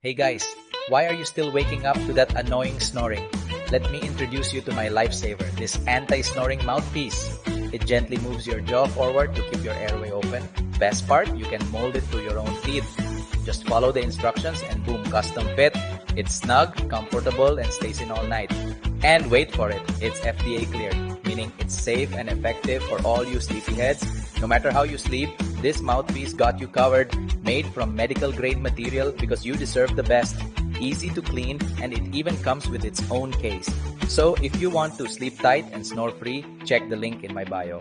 Hey guys, why are you still waking up to that annoying snoring? Let me introduce you to my lifesaver, this anti-snoring mouthpiece. It gently moves your jaw forward to keep your airway open. Best part, you can mold it to your own teeth. Just follow the instructions and boom, custom fit. It's snug, comfortable, and stays in all night. And wait for it, it's FDA cleared, meaning it's safe and effective for all you sleepyheads. No matter how you sleep, this mouthpiece got you covered, made from medical grade material because you deserve the best. Easy to clean, and it even comes with its own case. So if you want to sleep tight and snore free, check the link in my bio.